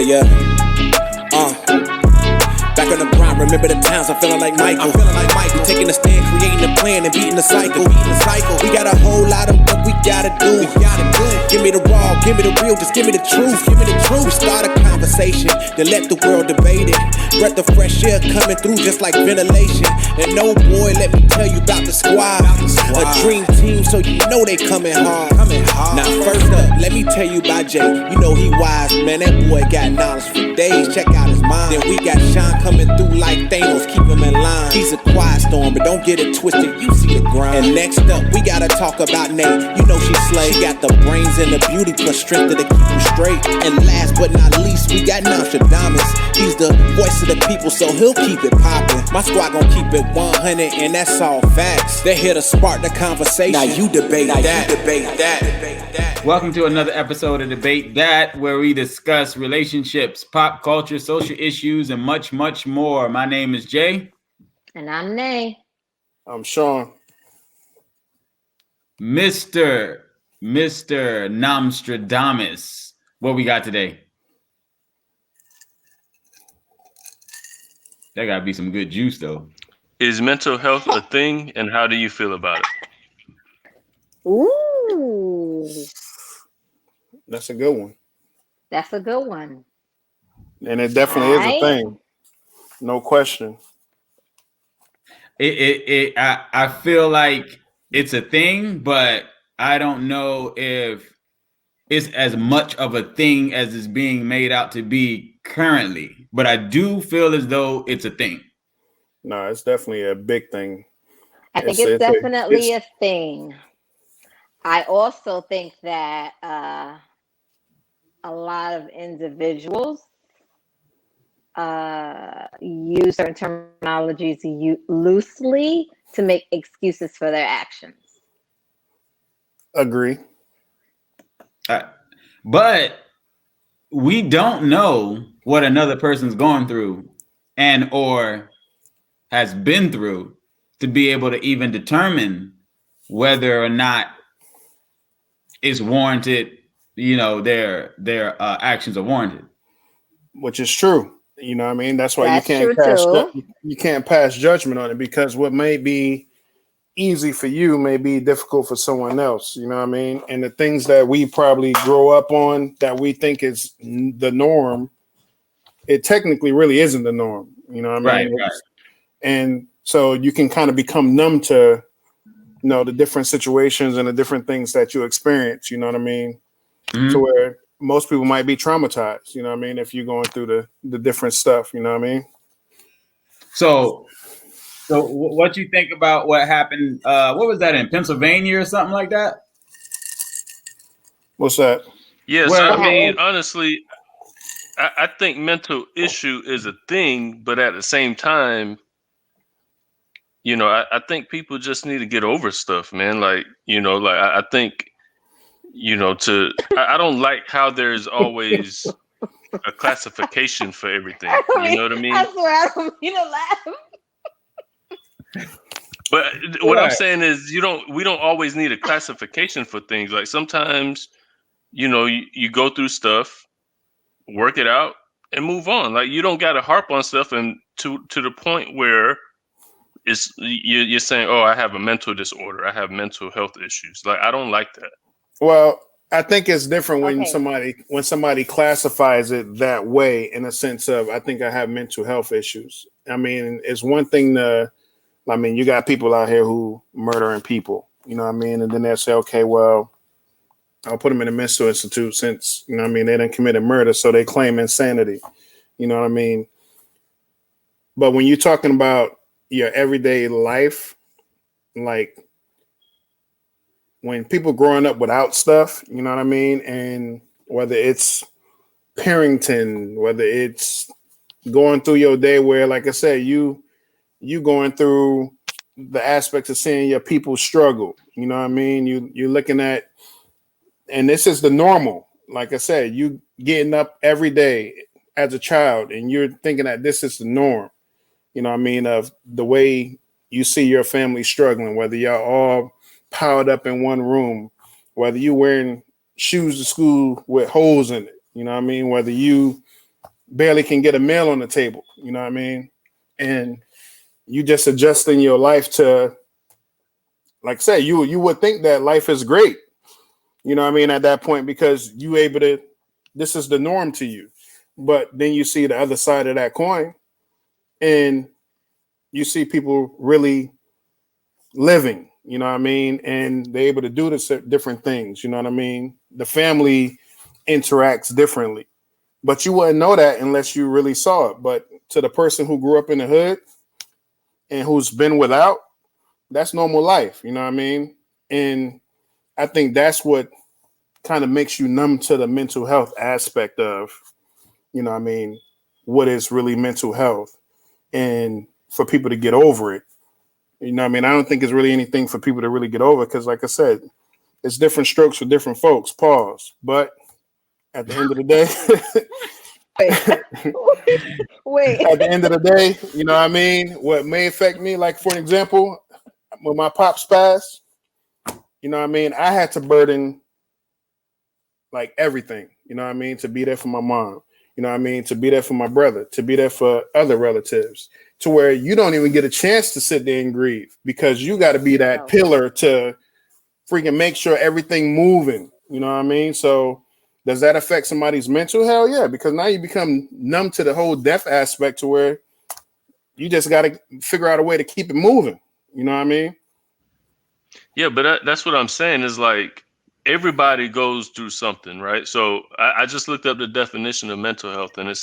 Yeah. Back on the grind, remember the times I'm feeling like Michael. Taking a stand, creating a plan, and beating the cycle. We got a whole lot of work we gotta do. Give me the raw, give me the real, just give me the truth. We start a conversation, then let the world debate it. Breath of fresh air coming through just like ventilation. And no boy, let me tell you about the squad. A dream team, so you know they coming hard. Now first up, let me tell you about Jay. You know he wise, man, that boy got knowledge for days. Check out his mind. Then we got Sean coming through like Thanos, keep him in line. He's a quiet storm, but don't get it twisted, you see the grind. And next up, we gotta talk about Nate. You know she slay. She got the brains and the beauty plus strength to keep you straight. And last but not least, we got Nostradamus. He's the voice of the people, so he'll keep it poppin'. My squad gon' keep it 100, and that's all facts. They're here to spark the conversation. Now you debate that. Welcome to another episode of Debate That, where we discuss relationships, pop culture, social issues, and much, much more. My name is Jay. And I'm Nay. I'm Sean. Mr. Nostradamus. What we got today? That gotta be some good juice, though. Is mental health a thing, and how do you feel about it? Ooh. That's a good one. That's a good one. And it definitely is a thing. No question. I feel like it's a thing, but I don't know if it's as much of a thing as it's being made out to be currently. But I do feel as though it's a thing. No, it's definitely a big thing. I think it's definitely a thing. I also think that a lot of individuals use certain terminologies loosely to make excuses for their actions. Agree. But we don't know what another person's going through and or has been through to be able to even determine whether or not it's warranted, you know, their actions are warranted. Which is true. You know what I mean? That's why That's you can't pass judgment on it, because what may be easy for you may be difficult for someone else. You know what I mean? And the things that we probably grow up on that we think is the norm, it technically really isn't the norm. You know what I mean? Right. And so you can kind of become numb to, you know, the different situations and the different things that you experience. You know what I mean? Mm-hmm. To where most people might be traumatized. You know what I mean? If you're going through the different stuff. You know what I mean? So what you think about what happened? What was that, in Pennsylvania or something like that? What's that? Yes, I mean, honestly, I think mental issue is a thing, but at the same time, you know, I think people just need to get over stuff, man. Like, you know, like I think, you know, I don't like how there's always a classification for everything. You know what I mean? I swear I don't mean to laugh. But what I'm saying is, we don't always need a classification for things. Like sometimes, you know, you go through stuff, work it out, and move on. Like you don't got to harp on stuff and to the point where you're saying, oh, I have a mental disorder, I have mental health issues. Like I don't like that. Well, I think it's different when somebody classifies it that way, in a sense of, I think I have mental health issues. I mean, it's one thing you got people out here who murdering people, you know what I mean? And then they'll say, okay, well, I'll put them in a mental institute since, you know what I mean, they didn't commit a murder, so they claim insanity. You know what I mean? But when you're talking about your everyday life, like when people growing up without stuff, you know what I mean? And whether it's parenting, whether it's going through your day where, like I said, you going through the aspects of seeing your people struggle, you know what I mean? You're looking at, and this is the normal. Like I said, you getting up every day as a child and you're thinking that this is the norm, you know what I mean? Of the way you see your family struggling, whether y'all all piled up in one room, whether you wearing shoes to school with holes in it, you know what I mean? Whether you barely can get a meal on the table. You know what I mean? And you just adjusting your life to, like I said, you would think that life is great. You know what I mean? At that point, because you able to, this is the norm to you. But then you see the other side of that coin, and you see people really living, you know what I mean? And they're able to do this different things, you know what I mean? The family interacts differently, but you wouldn't know that unless you really saw it. But to the person who grew up in the hood and who's been without, that's normal life, you know what I mean? And I think that's what kind of makes you numb to the mental health aspect of, you know what I mean, what is really mental health, and for people to get over it. You know what I mean? I don't think it's really anything for people to really get over, because like I said, it's different strokes for different folks. Pause. But at the end of the day, wait. At the end of the day, you know what I mean? What may affect me, like for an example, when my pops passed, you know what I mean? I had to burden like everything, you know what I mean? To be there for my mom, you know what I mean? To be there for my brother, to be there for other relatives, to where you don't even get a chance to sit there and grieve, because you got to be that pillar to freaking make sure everything moving. You know what I mean? So does that affect somebody's mental? Hell yeah, because now you become numb to the whole death aspect, to where you just got to figure out a way to keep it moving. You know what I mean? Yeah, but that's what I'm saying is, like, everybody goes through something, right? So I just looked up the definition of mental health, and it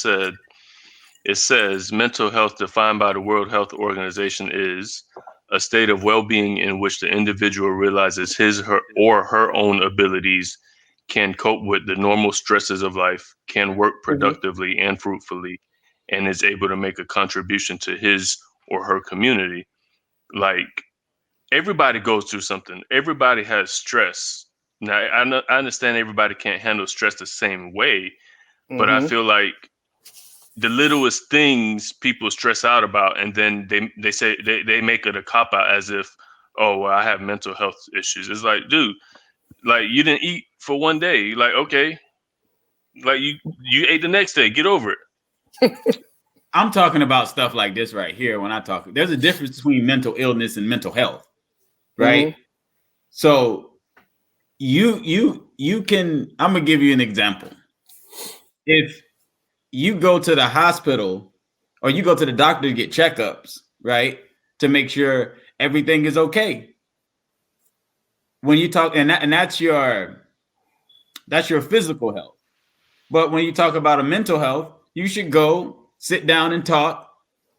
says mental health defined by the World Health Organization is a state of well-being in which the individual realizes his or her own abilities, can cope with the normal stresses of life, can work productively and fruitfully, and is able to make a contribution to his or her community. Like, everybody goes through something. Everybody has stress. Now, I understand everybody can't handle stress the same way, but I feel like the littlest things people stress out about, and then they say they make it a cop out as if, oh, well, I have mental health issues. It's like, dude, like, you didn't eat for one day. Like, okay, like you ate the next day. Get over it. I'm talking about stuff like this right here. When I talk, there's a difference between mental illness and mental health, right? So you can, I'm gonna give you an example. If you go to the hospital or you go to the doctor to get checkups, right, to make sure everything is okay. When you talk, and that's your physical health. But when you talk about a mental health, you should go sit down and talk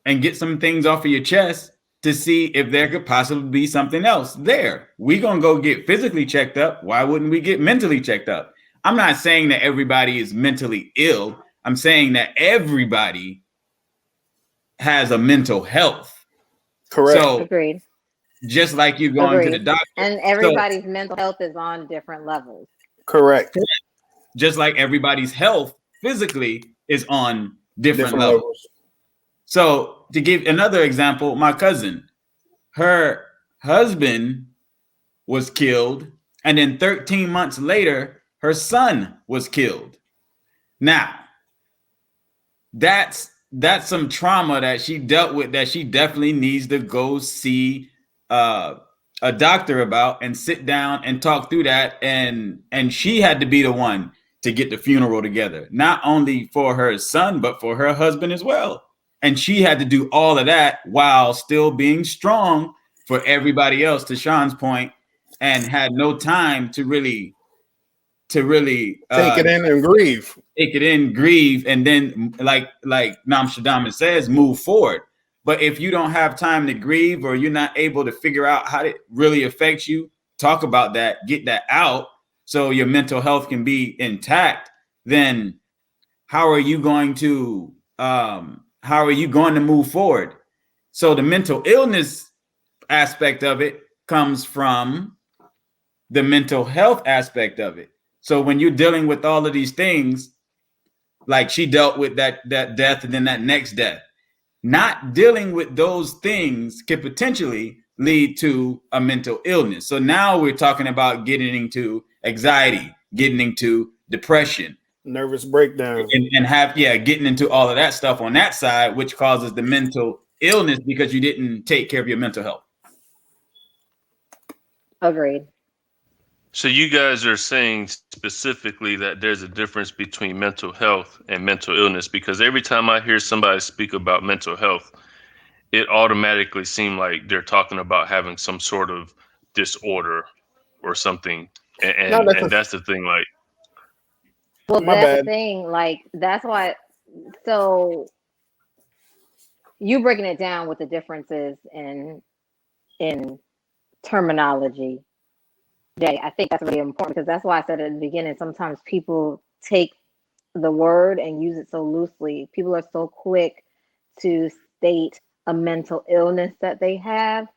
and get some things off of your chest to see if there could possibly be something else there. We're going to go get physically checked up. Why wouldn't we get mentally checked up? I'm not saying that everybody is mentally ill. I'm saying that everybody has a mental health. Correct. So, agreed. Just like you going to the doctor. And everybody's mental health is on different levels. Correct. Just like everybody's health physically is on different levels. So to give another example, my cousin, her husband was killed, and then 13 months later, her son was killed. Now, that's some trauma that she dealt with, that she definitely needs to go see a doctor about and sit down and talk through that. And she had to be the one to get the funeral together, not only for her son, but for her husband as well. And she had to do all of that while still being strong for everybody else, to Sean's point, and had no time to really take it in and grieve. Take it in, grieve, and then like Nostradamus says, move forward. But if you don't have time to grieve, or you're not able to figure out how it really affects you, talk about that, get that out so your mental health can be intact, then how are you going to move forward? So the mental illness aspect of it comes from the mental health aspect of it. So when you're dealing with all of these things, like she dealt with that death and then that next death, not dealing with those things could potentially lead to a mental illness. So now we're talking about getting into anxiety, getting into depression, nervous breakdown, and getting into all of that stuff on that side, which causes the mental illness because you didn't take care of your mental health. Agreed. So you guys are saying specifically that there's a difference between mental health and mental illness, because every time I hear somebody speak about mental health, it automatically seems like they're talking about having some sort of disorder or something. And that's the thing, like, well, that's the thing, like, that's why. So you breaking it down with the differences in terminology, Jay, I think that's really important, because that's why I said at the beginning, sometimes people take the word and use it so loosely. People are so quick to state a mental illness that they have,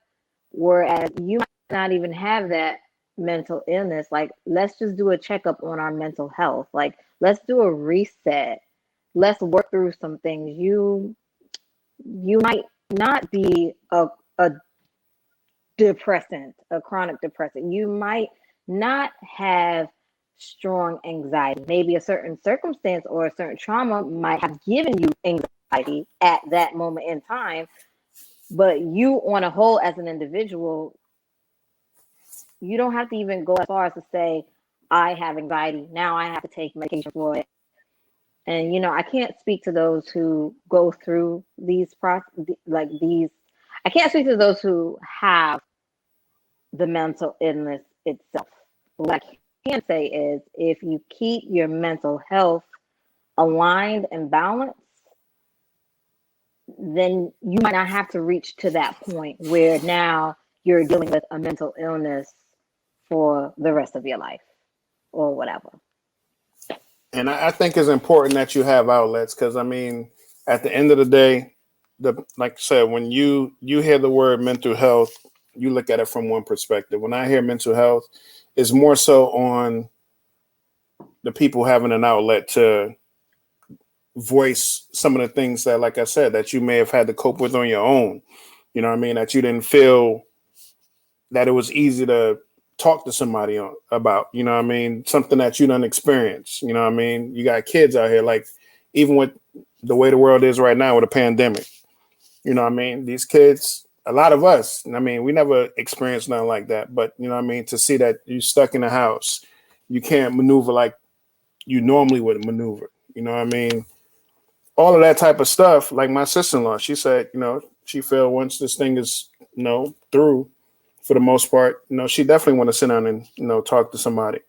whereas you might not even have that mental illness. Like, let's just do a checkup on our mental health. Like, let's do a reset. Let's work through some things. You might not be a depressant, a chronic depressant. You might not have strong anxiety. Maybe a certain circumstance or a certain trauma might have given you anxiety at that moment in time, but you on a whole as an individual, you don't have to even go as far as to say, I have anxiety, now I have to take medication for it. And, you know, I can't speak to those who go through these I can't speak to those who have the mental illness itself. What I can say is, if you keep your mental health aligned and balanced, then you might not have to reach to that point where now you're dealing with a mental illness for the rest of your life or whatever. And I think it's important that you have outlets, because I mean, at the end of the day, like I said, when you hear the word mental health, you look at it from one perspective. When I hear mental health, it's more so on the people having an outlet to voice some of the things that, like I said, that you may have had to cope with on your own. You know what I mean? That you didn't feel that it was easy to talk to somebody about, you know what I mean? Something that you done experienced, you know what I mean? You got kids out here, like, even with the way the world is right now with a pandemic, you know what I mean? These kids, a lot of us, I mean, we never experienced nothing like that, but you know what I mean? To see that you're stuck in a house, you can't maneuver like you normally would maneuver, you know what I mean? All of that type of stuff. Like my sister-in-law, she said, you know, she felt once this thing is, you know, through, for the most part, you know, she definitely want to sit down and, you know, talk to somebody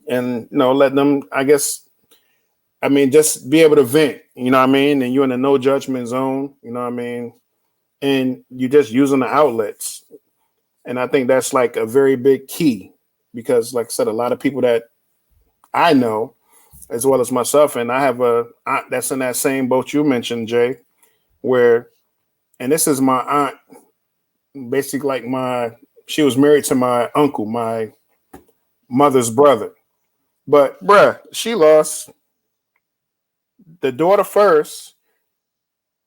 and, you know, let them, I guess, I mean, just be able to vent, you know what I mean? And you're in a no judgment zone, you know what I mean? And you're just using the outlets. And I think that's like a very big key, because like I said, a lot of people that I know, as well as myself, and I have a aunt that's in that same boat you mentioned, Jay, where, and this is my aunt, basically like she was married to my uncle, my mother's brother. But bruh, she lost the daughter first,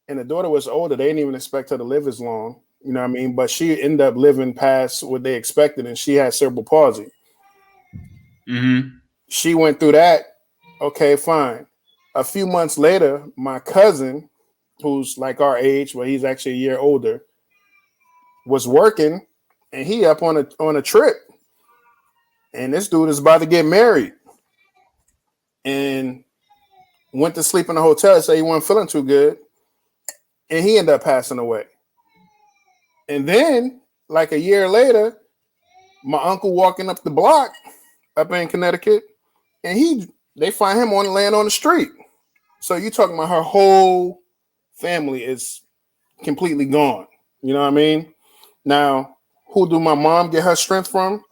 and the daughter was older. They didn't even expect her to live as long, you know what I mean? But she ended up living past what they expected, and she had cerebral palsy. Mm-hmm. She went through that. Okay, fine. A few months later, my cousin, who's like our age, but he's actually a year older, was working, and he up on a trip, and this dude is about to get married, and went to sleep in the hotel. Say he wasn't feeling too good, and he ended up passing away. And then, like a year later, my uncle walking up the block up in Connecticut, and they find him laying on the street. So you talking about her whole family is completely gone. You know what I mean? Now, who do my mom get her strength from?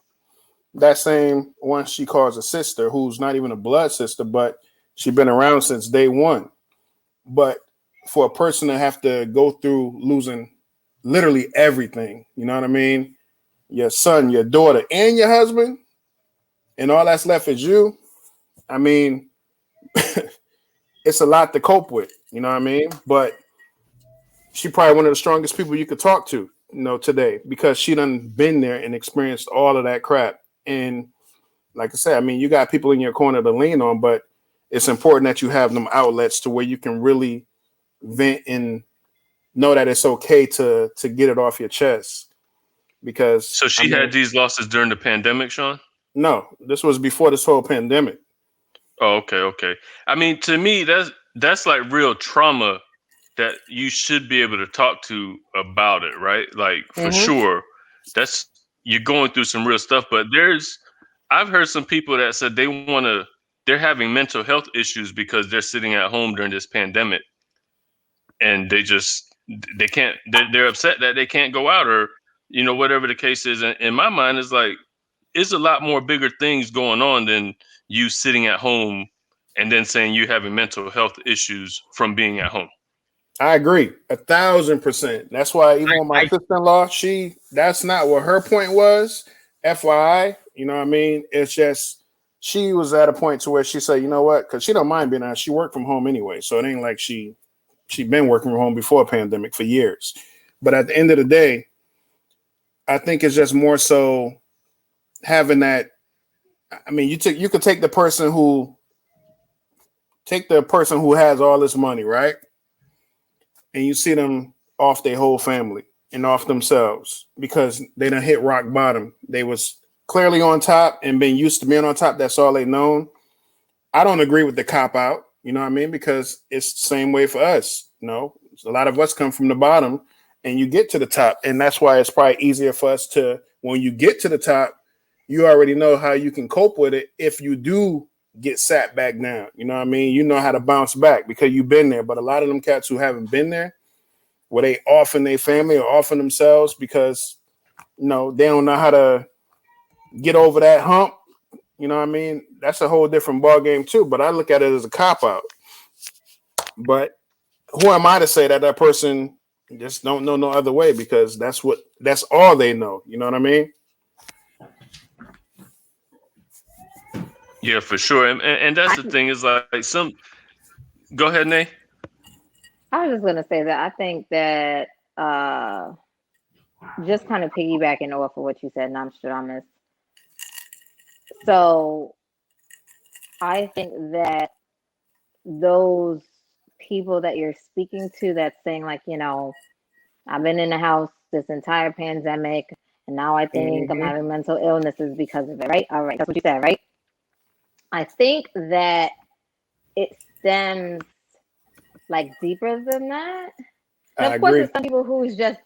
That same one she calls a sister, who's not even a blood sister, but she's been around since day one. But for a person to have to go through losing literally everything, you know what I mean? Your son, your daughter, and your husband, and all that's left is you. I mean, it's a lot to cope with, you know what I mean? But she probably one of the strongest people you could talk to, you know, today, because she done been there and experienced all of that crap. And like I said, I mean, you got people in your corner to lean on, but it's important that you have them outlets to where you can really vent and know that it's okay to get it off your chest. Because so she had these losses during the pandemic, Sean? No, this was before this whole pandemic. Oh, okay. I mean, to me, that's like real trauma that you should be able to talk to about it, right? Like for sure, you're going through some real stuff. But I've heard some people that said they're having mental health issues because they're sitting at home during this pandemic, and they can't. They're upset that they can't go out, or whatever the case is. And in my mind, it's like it's a lot more bigger things going on than you sitting at home and then saying you having mental health issues from being at home. I agree 1,000%. That's why even with my sister-in-law, that's not what her point was. FYI, you know what I mean? It's just she was at a point to where she said, you know what? Because she don't mind being out. She worked from home anyway, so it ain't like she been working from home before a pandemic for years. But at the end of the day, I think it's just more so having that. I mean, you could take the person who has all this money, right? And you see them off their whole family and off themselves because they done hit rock bottom. They was clearly on top and been used to being on top. That's all they known. I don't agree with the cop out, you know what I mean? Because it's the same way for us. A lot of us come from the bottom and you get to the top. And that's why it's probably easier for us to, when you get to the top, you already know how you can cope with it if you do get sat back down. You know what I mean? You know how to bounce back because you've been there. But a lot of them cats who haven't been there, where they often their family or often themselves because they don't know how to get over that hump. You know what I mean? That's a whole different ball game too. But I look at it as a cop out. But who am I to say that person just don't know no other way? Because that's all they know. You know what I mean? Yeah, for sure. And that's the thing is like some. Go ahead, Nay. I was just gonna say that I think that just kind of piggybacking off of what you said, Nostradamus. So I think that those people that you're speaking to that's saying like, I've been in the house this entire pandemic and now I think I'm having mental illnesses because of it, right? All right, that's what you said, right? I think that it stems like deeper than that. And of course, there's some people who's just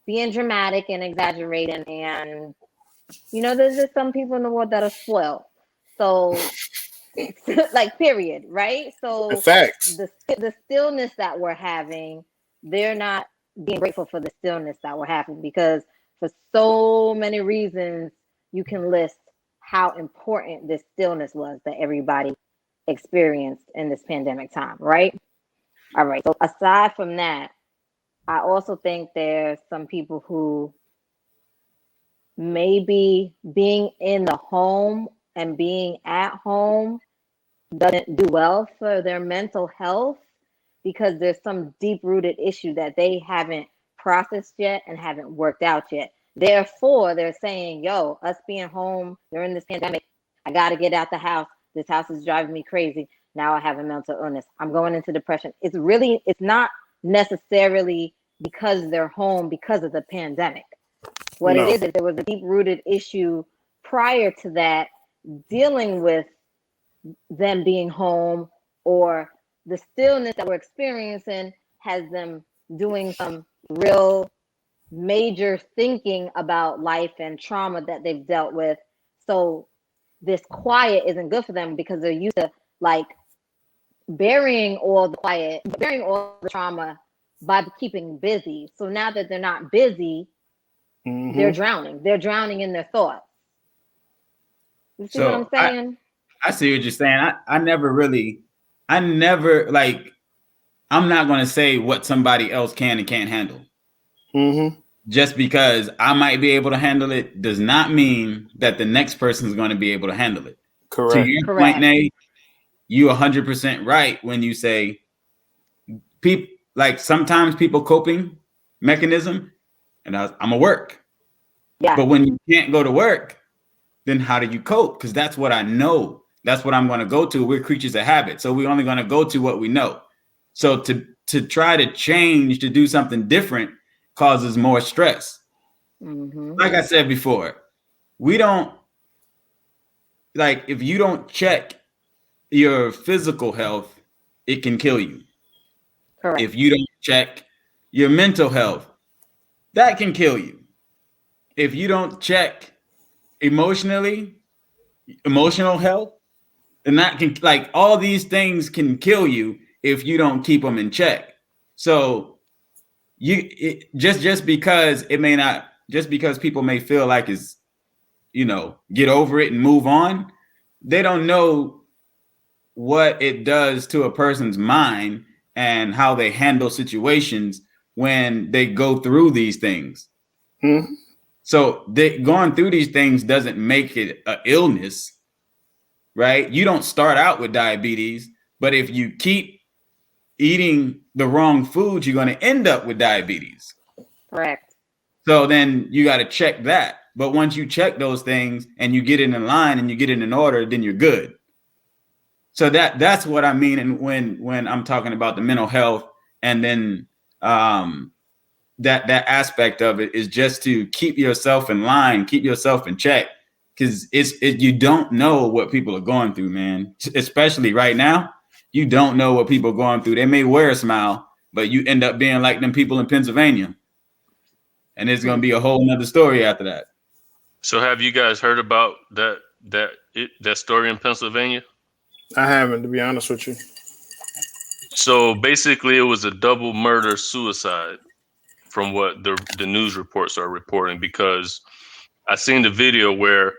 being dramatic and exaggerating, and there's just some people in the world that are spoiled. So, like, period, right? So, the facts. The stillness that we're having, they're not being grateful for the stillness that we're having because for so many reasons you can list how important this stillness was that everybody experienced in this pandemic time, right? All right. So aside from that, I also think there's some people who maybe being in the home and being at home doesn't do well for their mental health because there's some deep-rooted issue that they haven't processed yet and haven't worked out yet. Therefore, they're saying, yo, us being home during this pandemic, I got to get out the house. This house is driving me crazy. Now I have a mental illness. I'm going into depression. It's not necessarily because they're home because of the pandemic. What it is there was a deep-rooted issue prior to that dealing with them being home, or the stillness that we're experiencing has them doing some real major thinking about life and trauma that they've dealt with. So this quiet isn't good for them because they're used to like burying all the trauma by keeping busy. So now that they're not busy, they're drowning. They're drowning in their thoughts. You see what I'm saying? I see what you're saying. I'm not going to say what somebody else can and can't handle. Just because I might be able to handle it does not mean that the next person is going to be able to handle it. Correct. To your point, Nate, you 100% right when you say sometimes people coping mechanism, and I'm gonna work. Yeah. But when you can't go to work, then how do you cope? Because that's what I know That's what I'm going to go to. We're creatures of habit. So we're only going to go to what we know. So to try to change, to do something different causes more stress. Mm-hmm. Like I said before, we don't, like, if you don't check your physical health, it can kill you. Correct. If you don't check your mental health, that can kill you. If you don't check emotional health, and that can, like, all these things can kill you if you don't keep them in check. So just because it may not, just because people may feel like it's, get over it and move on, they don't know what it does to a person's mind and how they handle situations when they go through these things. So going through these things doesn't make it an illness, right? You don't start out with diabetes, but if you keep eating the wrong foods, you're going to end up with diabetes. Correct. So then you got to check that. But once you check those things and you get it in line and you get it in order, then you're good. So that's what I mean. And when I'm talking about the mental health, and then that aspect of it is just to keep yourself in line, keep yourself in check, because you don't know what people are going through, man. Especially right now, you don't know what people are going through. They may wear a smile, but you end up being like them people in Pennsylvania, and it's going to be a whole nother story after that. So have you guys heard about that story in Pennsylvania? I haven't, to be honest with you. So basically, it was a double murder suicide, from what the news reports are reporting. Because I seen the video where,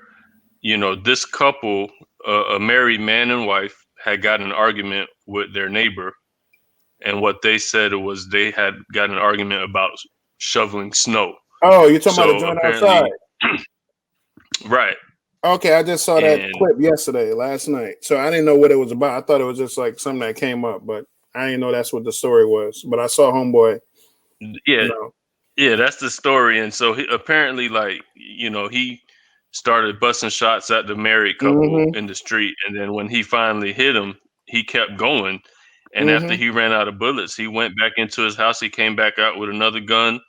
this couple, a married man and wife, had got an argument with their neighbor, and what they said was they had got an argument about shoveling snow. Oh, you're talking about the joint outside, right? Okay, I just saw that clip last night. So I didn't know what it was about. I thought it was just like something that came up, but I didn't know that's what the story was. But I saw homeboy. Yeah, yeah, that's the story. And so he apparently, he started busting shots at the married couple in the street, and then when he finally hit him, he kept going. And after he ran out of bullets, he went back into his house. He came back out with another gun,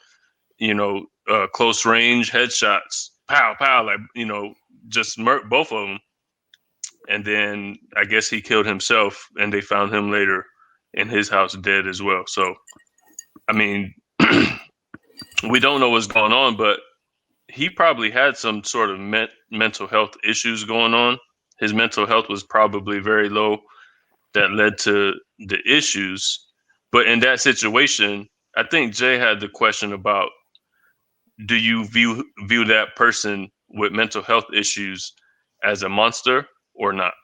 close range headshots, pow, pow, just murked both of them. And then I guess he killed himself, and they found him later in his house dead as well. So, I mean, we don't know what's going on, but he probably had some sort of mental health issues going on. His mental health was probably very low. That led to the issues. But in that situation, I think Jay had the question about, do you view that person with mental health issues as a monster or not?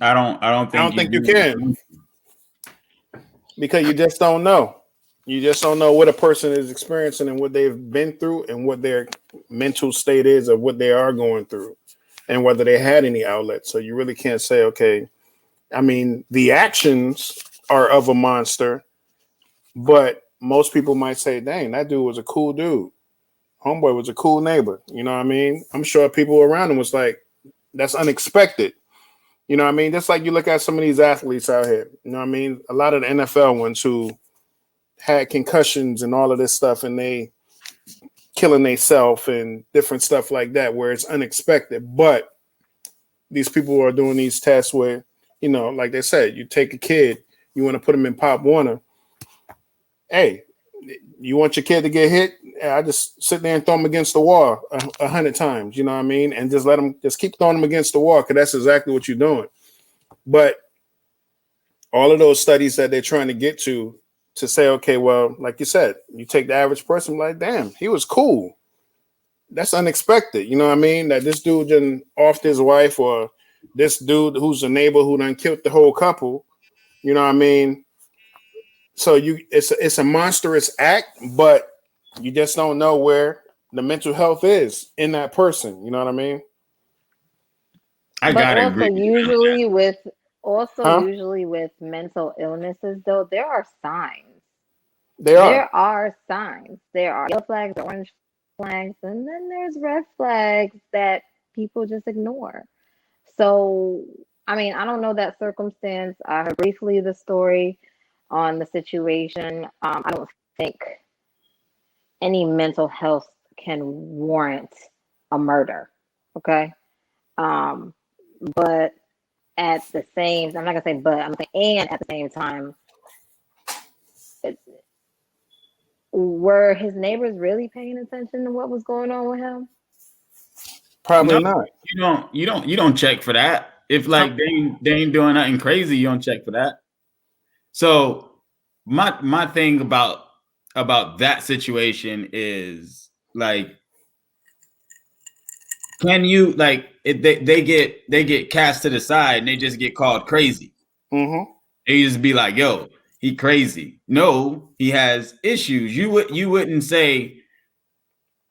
I don't think you can, because you just don't know. You just don't know what a person is experiencing and what they've been through and what their mental state is of what they are going through and whether they had any outlets. So you really can't say, okay, I mean, the actions are of a monster, but most people might say, dang, that dude was a cool dude. Homeboy was a cool neighbor. You know what I mean? I'm sure people around him was like, that's unexpected. You know what I mean? Just like you look at some of these athletes out here. You know what I mean? A lot of the NFL ones who had concussions and all of this stuff, and they killing themselves and different stuff like that, where it's unexpected. But these people are doing these tests where, like they said, you take a kid, you want to put him in Pop Warner. Hey, you want your kid to get hit? I just sit there and throw him against the wall 100 times, you know what I mean? And just let him, just keep throwing him against the wall, because that's exactly what you're doing. But all of those studies that they're trying to get to say, okay, well, like you said, you take the average person, like, damn, he was cool. That's unexpected. You know what I mean? That this dude done offed his wife, or this dude who's a neighbor who done killed the whole couple. You know what I mean? So it's a monstrous act, but you just don't know where the mental health is in that person. You know what I mean? I gotta agree. Usually with mental illnesses, though, there are signs. There are signs. There are yellow flags, orange flags, and then there's red flags that people just ignore. So, I mean, I don't know that circumstance. I heard briefly the story on the situation. I don't think any mental health can warrant a murder. Okay. But at the same, I'm not gonna say but, I'm saying and at the same time, were his neighbors really paying attention to what was going on with him? Probably not. You don't check for that. If like they ain't doing nothing crazy, you don't check for that. So my thing about that situation is like, can you like they get cast to the side and they just get called crazy? Mm-hmm. They just be like, yo, he crazy. No, he has issues. You wouldn't say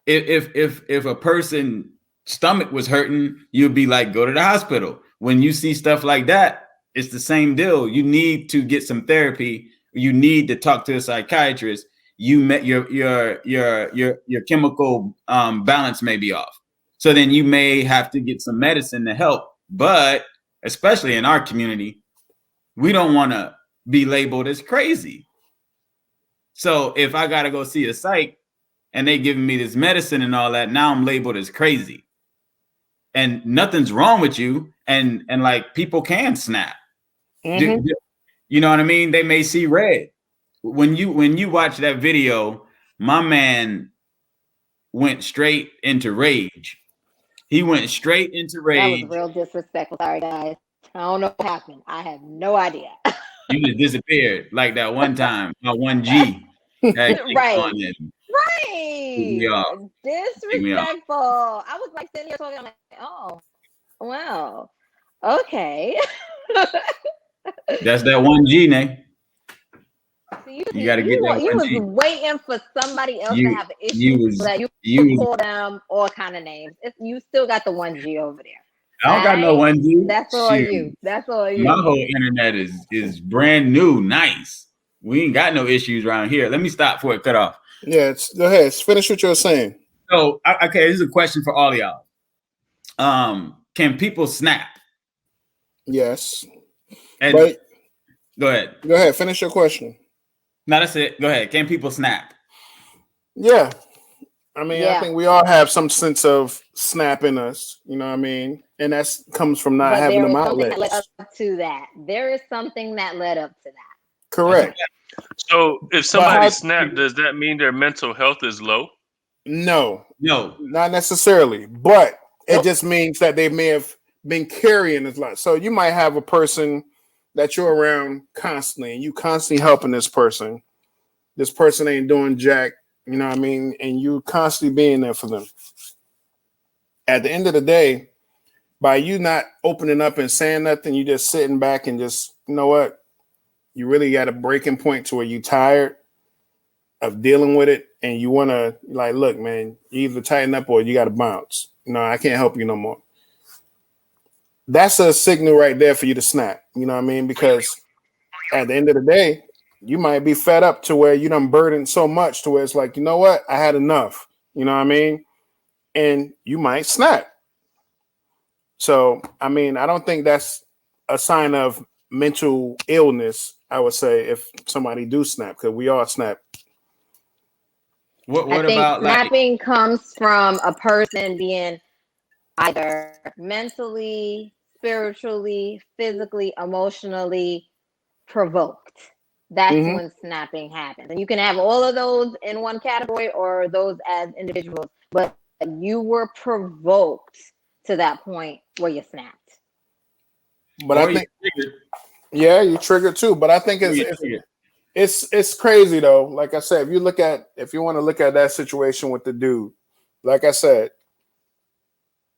if a person stomach was hurting, you'd be like, go to the hospital. When you see stuff like that, it's the same deal. You need to get some therapy. You need to talk to a psychiatrist. You met your chemical balance may be off. So then you may have to get some medicine to help. But especially in our community, we don't want to be labeled as crazy. So if I got to go see a psych and they giving me this medicine and all that, now I'm labeled as crazy. And nothing's wrong with you. And like people can snap. Mm-hmm. You know what I mean? They may see red. When you watch that video, my man went straight into rage. He went straight into rage. That was real disrespectful. Sorry, guys. I don't know what happened. I have no idea. You just disappeared like that one time. My 1G. Right. Right. Disrespectful. I was like sitting here talking. I'm like, oh, wow. Okay. That's that 1G, Nay. So you got to get that 1G. You was waiting for somebody else to have an issue so that you call them all kind of names. You still got the 1G over there. I don't got no 1G. That's all you. That's all you. My whole internet is brand new, nice. We ain't got no issues around here. Let me stop before it cut off. Yeah, go ahead. Finish what you're saying. So, okay, this is a question for all of y'all. Can people snap? Yes. And but, go ahead. Go ahead. Finish your question. No, that's it. Go ahead. Can people snap? Yeah. I mean, I think we all have some sense of snap in us. You know what I mean? And that comes from not having them outlets. There is something that led up to that. There is something that led up to that. Correct. So if somebody snapped, does that mean their mental health is low? No, not necessarily. But it just means that they may have been carrying this lot. So you might have a person that you're around constantly, and you constantly helping this person. This person ain't doing jack, you know what I mean? And you constantly being there for them. At the end of the day, by you not opening up and saying nothing, you just sitting back and just, you know what? You really got a breaking point to where you're tired of dealing with it, and you want to like, look, man, you either tighten up or you got to bounce. No, I can't help you no more. That's a signal right there for you to snap. You know what I mean? Because at the end of the day, you might be fed up to where you done burdened so much to where it's like, you know what? I had enough. You know what I mean? And you might snap. So, I mean, I don't think that's a sign of mental illness, I would say, if somebody do snap, because we all snap. What I think about snapping comes from a person being either mentally, spiritually, physically, emotionally provoked. That's when snapping happens. And you can have all of those in one category or those as individuals, but you were provoked to that point where you snapped. But I think, you triggered too. But I think it's crazy though. Like I said, if you want to look at that situation with the dude, like I said,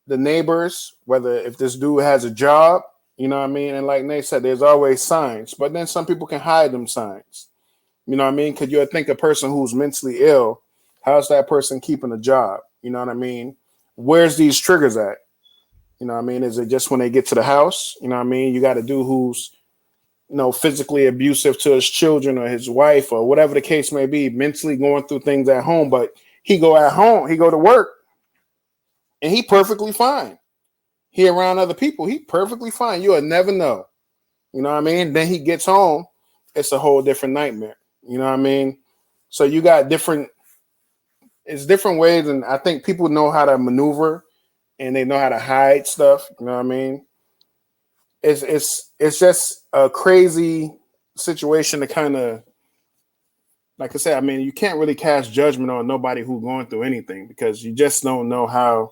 the neighbors, whether if this dude has a job, you know what I mean? And like Nate said, there's always signs, but then some people can hide them signs. You know what I mean? Because you think a person who's mentally ill, how's that person keeping a job? You know what I mean? Where's these triggers at? You know what I mean? Is it just when they get to the house? You know what I mean? You got a dude who's, you know, physically abusive to his children or his wife or whatever the case may be, mentally going through things at home, but he go to work and he perfectly fine. he around other people, he perfectly fine. You'll never know. You know what I mean? Then he gets home, it's a whole different nightmare. You know what I mean? So you got different ways, and I think people know how to maneuver and they know how to hide stuff. You know what I mean? It's just a crazy situation to kind of, like I said, I mean, you can't really cast judgment on nobody who's going through anything because you just don't know how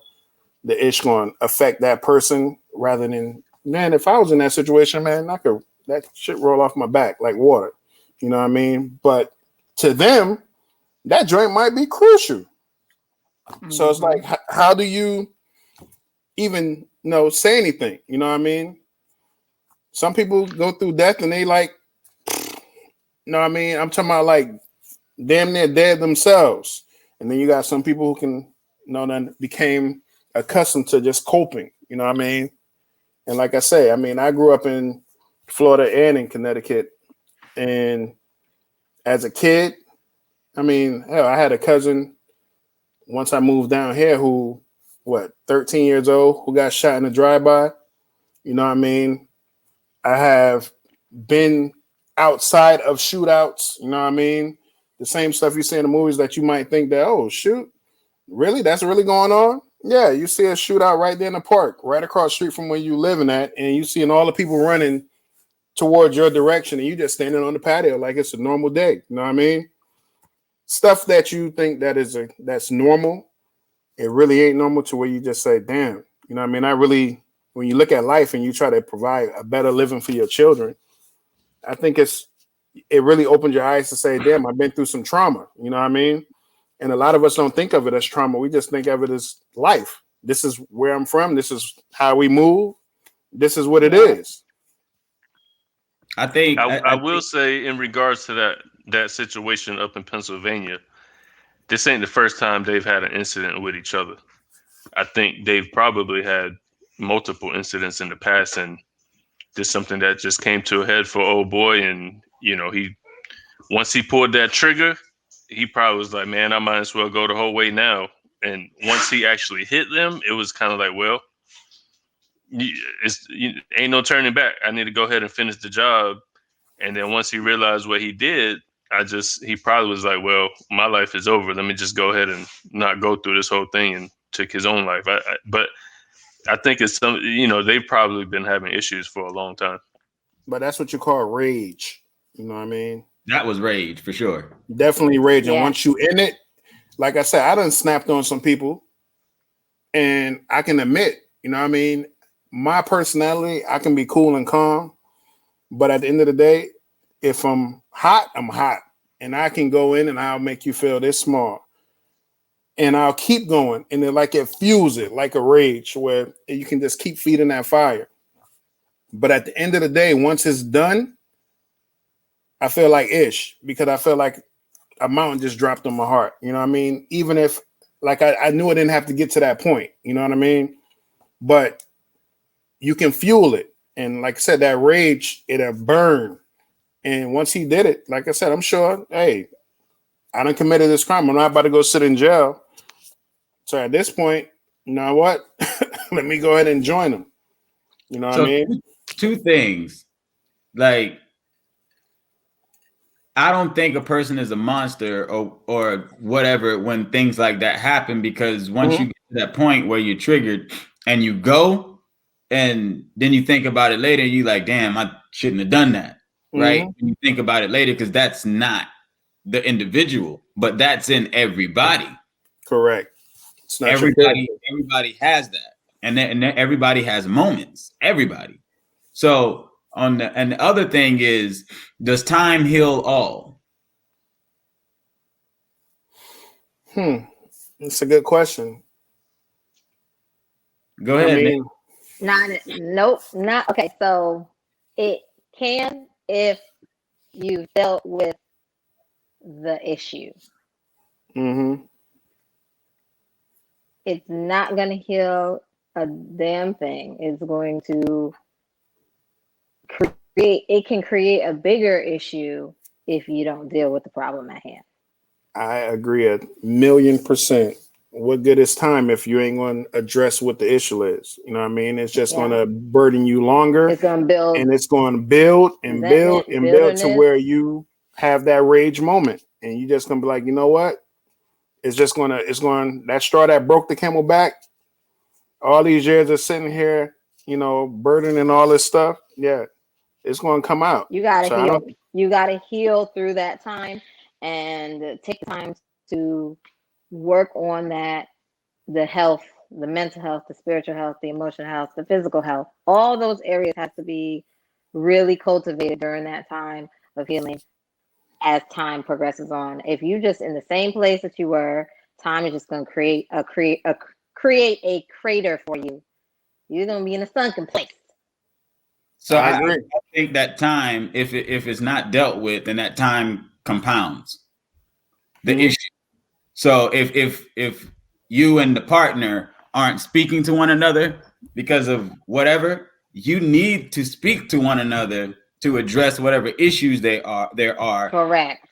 the ish going to affect that person. Rather than, man, if I was in that situation, man, that shit roll off my back like water. You know what I mean? But to them, that joint might be crucial. Mm-hmm. So it's like, how do you even say anything? You know what I mean? Some people go through death and they like, you know what I mean? I'm talking about like damn near dead themselves. And then you got some people who can, then became accustomed to just coping. You know what I mean? And like I say, I mean, I grew up in Florida and in Connecticut. And as a kid, I mean, hell, I had a cousin once I moved down here who, 13 years old, who got shot in a drive-by. You know what I mean? I have been outside of shootouts. You know what I mean? The same stuff you see in the movies that you might think that, oh, shoot, really? That's really going on? Yeah, you see a shootout right there in the park, right across the street from where you living at, and you seeing all the people running towards your direction, and you just standing on the patio like it's a normal day. You know what I mean? Stuff that you think that's normal, it really ain't normal to where you just say, damn, you know what I mean? When you look at life and you try to provide a better living for your children, I think it really opens your eyes to say, damn, I've been through some trauma. You know what I mean? And a lot of us don't think of it as trauma. We just think of it as life. This is where I'm from. This is how we move. This is what it is. I think I will say in regards to that situation up in Pennsylvania, this ain't the first time they've had an incident with each other. I think they've probably had multiple incidents in the past, and this is something that just came to a head for old boy. And once he pulled that trigger, he probably was like, man, I might as well go the whole way now. And once he actually hit them, it was kind of like, well, ain't no turning back. I need to go ahead and finish the job. And then once he realized what he did, he probably was like, well, my life is over. Let me just go ahead and not go through this whole thing, and took his own life. But I think it's they've probably been having issues for a long time. But that's what you call rage. You know what I mean? That was rage for sure. Definitely rage. And once you in it, like I said, I done snapped on some people, and I can admit, you know what I mean? My personality, I can be cool and calm, but at the end of the day, if I'm hot, I'm hot, and I can go in and I'll make you feel this small, and I'll keep going, and then like it fuels it like a rage where you can just keep feeding that fire. But at the end of the day, once it's done, I feel like ish, because I feel like a mountain just dropped on my heart. You know what I mean? Even if like I knew I didn't have to get to that point, you know what I mean? But you can fuel it. And like I said, that rage, it'll burn. And once he did it, like I said, I'm sure, hey, I done committed this crime. I'm not about to go sit in jail. So at this point, you know what? Let me go ahead and join him. You know what I mean? Two things. Like, I don't think a person is a monster or whatever when things like that happen, because once you get to that point where you're triggered and you go, and then you think about it later, you like, damn, I shouldn't have done that. Right? And you think about it later, because that's not the individual, but that's in everybody. Correct. It's not everybody has that, and then everybody has moments. Everybody. So and the other thing is, does time heal all? It's a good question. Go ahead. Not okay. So it can if you've dealt with the issue. It's not going to heal a damn thing. It's going to create a bigger issue if you don't deal with the problem at hand. I agree 1,000,000%. what good is time if you ain't going to address what the issue is? You know what I mean? It's just going to burden you longer. It's going to build. And it's going to build and build and build to where you have that rage moment. And you just going to be like, you know what? It's going, that straw that broke the camel back. All these years of sitting here, you know, burdening all this stuff. Yeah, it's going to come out. You got to heal. You got to heal through that time and take the time to work on that, the health, the mental health, the spiritual health, the emotional health, the physical health. All those areas have to be really cultivated during that time of healing as time progresses on. If you're just in the same place that you were, time is just going to create a crater for you. You're going to be in a sunken place. So I think that time, if it's not dealt with, then that time compounds the issue. So if you and the partner aren't speaking to one another because of whatever, you need to speak to one another to address whatever issues there are. Correct.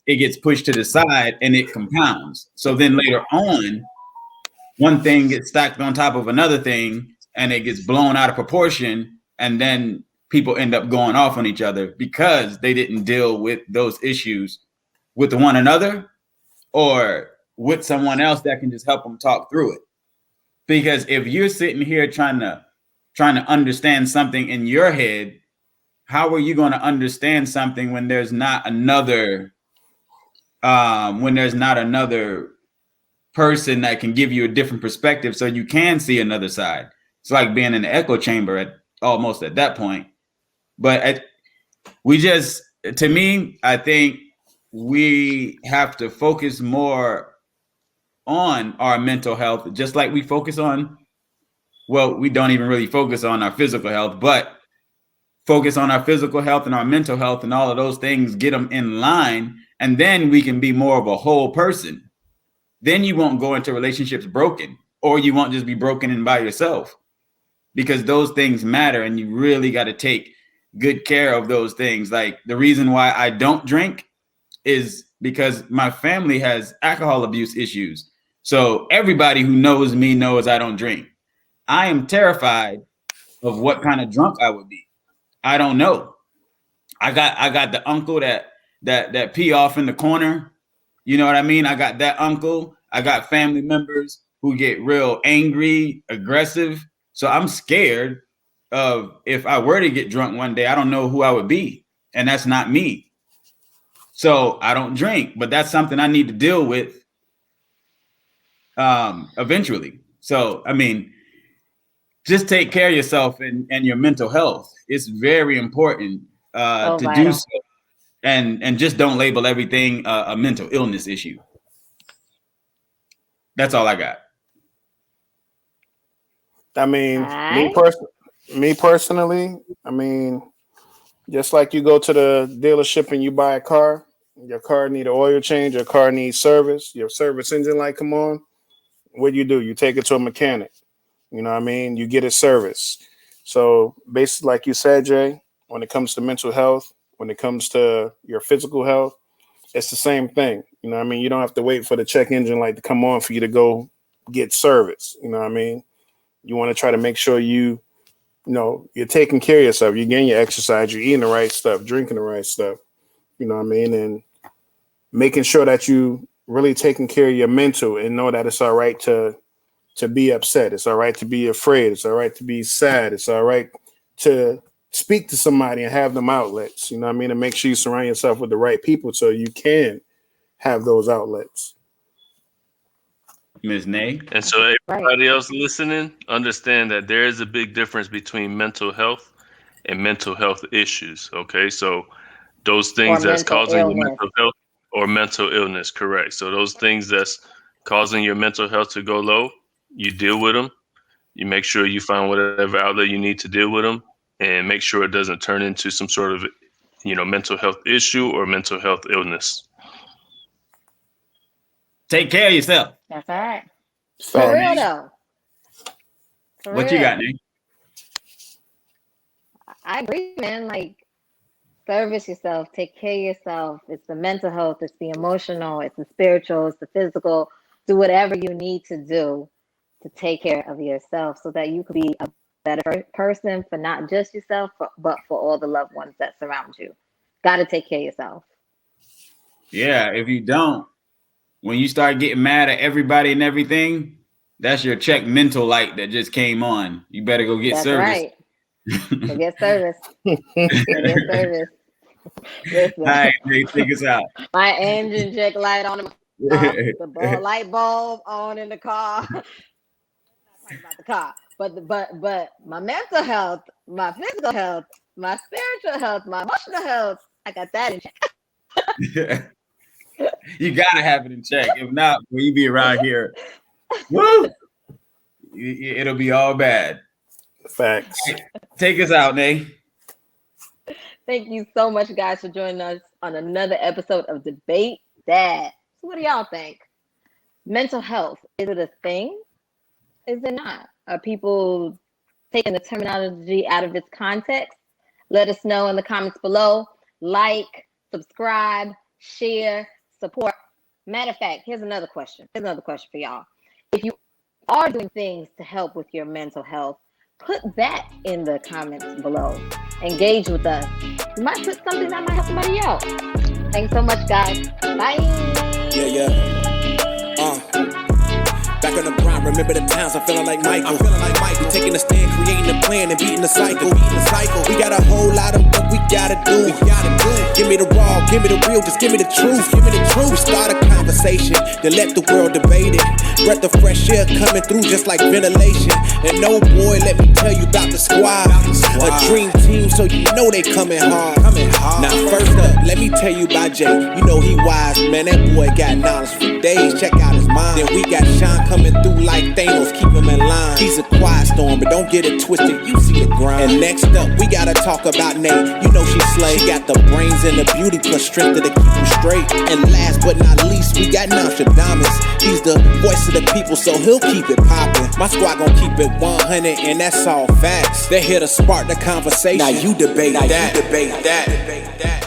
It gets pushed to the side and it compounds. So then later on, one thing gets stacked on top of another thing and it gets blown out of proportion. And then people end up going off on each other because they didn't deal with those issues with one another or with someone else that can just help them talk through it. Because if you're sitting here trying to understand something in your head, how are you going to understand something when there's not another person that can give you a different perspective so you can see another side? It's like being in the echo chamber almost at that point. But to me, I think we have to focus more on our mental health, just like we focus on, well, we don't even really focus on our physical health, but focus on our physical health and our mental health and all of those things, get them in line, and then we can be more of a whole person. Then you won't go into relationships broken, or you won't just be broken in by yourself, because those things matter and you really got to take good care of those things. Like the reason why I don't drink is because my family has alcohol abuse issues. So everybody who knows me knows I don't drink. I am terrified of what kind of drunk I would be. I don't know. I got the uncle that pee off in the corner. You know what I mean? I got that uncle. I got family members who get real angry, aggressive. So I'm scared of if I were to get drunk one day, I don't know who I would be. And that's not me. So I don't drink, but that's something I need to deal with eventually. So, I mean, just take care of yourself and your mental health. It's very important to do so. And just don't label everything a mental illness issue. That's all I got. I mean, me personally, I mean, just like you go to the dealership and you buy a car, your car need an oil change, your car needs service, your service engine light come on. What do? You take it to a mechanic. You know what I mean? You get it serviced. So basically, like you said, Jay, when it comes to mental health, when it comes to your physical health, it's the same thing. You know what I mean? You don't have to wait for the check engine light to come on for you to go get service. You know what I mean? You want to try to make sure you're taking care of yourself. You're getting your exercise, you're eating the right stuff, drinking the right stuff. You know what I mean? And making sure that you really taking care of your mental and know that it's all right to be upset. It's all right to be afraid. It's all right to be sad. It's all right to speak to somebody and have them outlets. You know what I mean? And make sure you surround yourself with the right people so you can have those outlets. Ms. Nay. And so everybody else listening, understand that there is a big difference between mental health and mental health issues. Okay, so those things that's causing your mental health or mental illness, correct. So those things that's causing your mental health to go low, you deal with them. You make sure you find whatever outlet you need to deal with them, and make sure it doesn't turn into some sort of, mental health issue or mental health illness. Take care of yourself. That's all right. For real though. What you got, Nick? I agree, man. Like, service yourself, take care of yourself. It's the mental health, it's the emotional, it's the spiritual, it's the physical. do whatever you need to do to take care of yourself so that you could be a better person for not just yourself, but for all the loved ones that surround you. Got to take care of yourself. Yeah, if you don't, when you start getting mad at everybody and everything, that's your check mental light that just came on. You better go get service. Right. Go get service. Go get service. Listen. All right, take us out. My engine check light on the light bulb on in the car. I'm not talking about the car, but my mental health, my physical health, my spiritual health, my emotional health, I got that in check. You gotta have it in check. If not, when you be around here, woo, it'll be all bad. Facts. Take us out, Nay. Thank you so much, guys, for joining us on another episode of Debate That. So what do y'all think? Mental health, is it a thing? Is it not? Are people taking the terminology out of its context? Let us know in the comments below. Like, subscribe, share, support. Matter of fact, here's another question. Here's another question for y'all. If you are doing things to help with your mental health, put that in the comments below. Engage with us. You might put something that might help somebody out. Thanks so much, guys. Bye. Yeah. Back on the grind, remember the times I'm feeling like Michael. Taking a stand, creating a plan, and beating the cycle. We got a whole lot of work we gotta do. Give me the raw, give me the real, just give me the truth. We start a conversation, then let the world debate it. Breath of fresh air coming through just like ventilation. And no boy, let me tell you about the squad. A dream team, so you know they coming hard. Now first up, let me tell you about Jay. You know he wise, man. That boy got knowledge for days. Check out his mind. Then we got Sean coming through like Thanos, keep him in line. He's a quiet storm, but don't get it twisted. You see the grind. And next up, we gotta talk about Nate. You know she slay. She got the brains and the beauty plus strength to keep him straight. And last but not least, we got Nostradamus. He's the voice of the people, so he'll keep it poppin'. My squad gon' keep it 100, and that's all facts. They're here to spark the conversation. Now you debate that.